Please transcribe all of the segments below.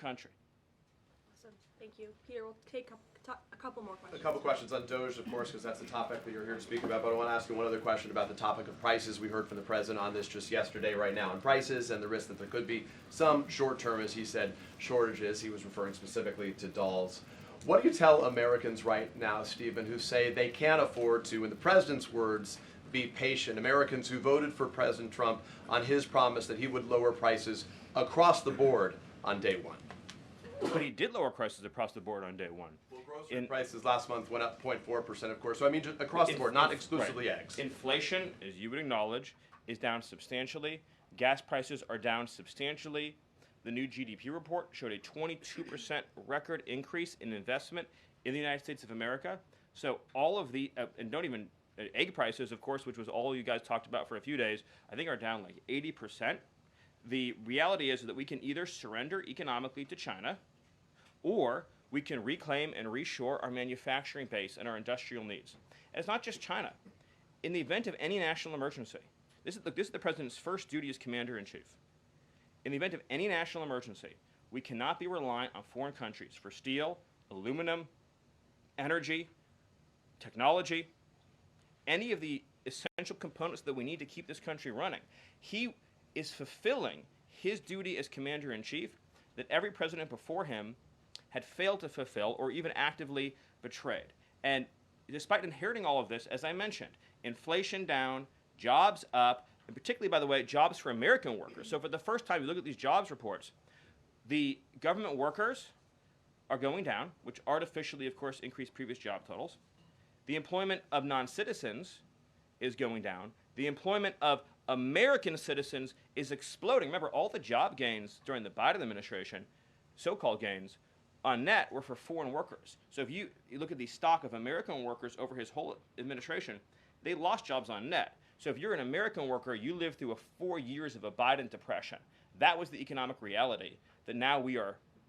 country. Awesome. Thank you. Peter, we'll take a couple more questions. A couple questions on doers, of course, because that's the topic that you're here to speak about. But I want to ask you one other question about the topic of prices. We heard from the president on this just yesterday, right now, on prices and the risk that there could be some short-term, as he said, shortages. He was referring specifically to dolls. What do you tell Americans right now, Stephen, who say they can't afford to, in the president's words, be patient? Americans who voted for President Trump on his promise that he would lower prices across the board on day one. But he did lower prices across the board on day one. Well, grocery prices last month went up 0.4%, of course. So I mean, just across the board, not exclusively eggs. Inflation, as you would acknowledge, is down substantially. Gas prices are down substantially. The new GDP report showed a 22% record increase in investment in the United States of America. So all of the, and don't even, egg prices, of course, which was all you guys talked about for a few days, I think are down like 80%. The reality is that we can either surrender economically to China, or we can reclaim and reshore our manufacturing base and our industrial needs. And it's not just China. In the event of any national emergency, this is the president's first duty as commander-in-chief. In the event of any national emergency, we cannot be reliant on foreign countries for steel, aluminum, energy, technology, any of the essential components that we need to keep this country running. He is fulfilling his duty as commander-in-chief that every president before him had failed to fulfill or even actively betrayed. And despite inheriting all of this, as I mentioned, inflation down, jobs up, and particularly, by the way, jobs for American workers. So for the first time, you look at these jobs reports, the government workers are going down, which artificially, of course, increased previous job totals. The employment of non-citizens is going down. The employment of American citizens is exploding. Remember, all the job gains during the Biden administration, so-called gains, on net were for foreign workers. So if you look at the stock of American workers over his whole administration, they lost jobs on net. So if you're an American worker, you lived through 4 years of a Biden depression. That was the economic reality that now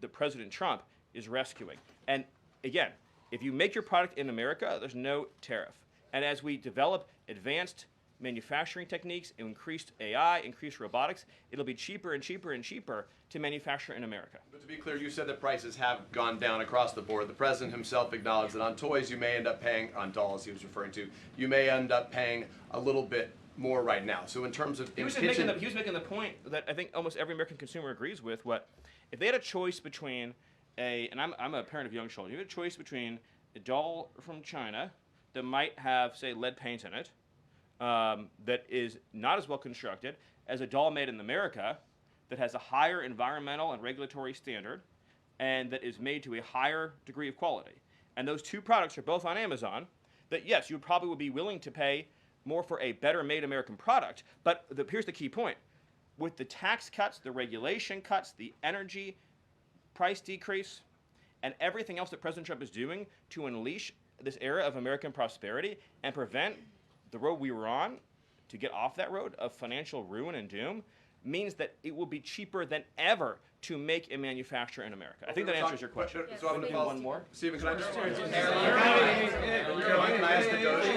that President Trump is rescuing. And again, if you make your product in America, there's no tariff. And as we develop advanced manufacturing techniques, increased AI, increased robotics, it'll be cheaper and cheaper and cheaper to manufacture in America. But to be clear, you said that prices have gone down across the board. The president himself acknowledged that on toys you may end up paying, on dolls he was referring to, you may end up paying a little bit more right now. So in terms of he was making the point that I think almost every American consumer agrees with. If they had a choice between and I'm a parent of young children, you had a choice between a doll from China that might have, say, lead paint in it, that is not as well constructed as a doll made in America that has a higher environmental and regulatory standard and that is made to a higher degree of quality. And those two products are both on Amazon, that yes, you probably would be willing to pay more for a better made American product, but here's the key point. With the tax cuts, the regulation cuts, the energy price decrease, and everything else that President Trump is doing to unleash this era of American prosperity and prevent the road we were on to get off that road of financial ruin and doom, means that it will be cheaper than ever to make and manufacture in America. I think that answers your question. So I'm going to one more. Stephen, can I just... Can I ask the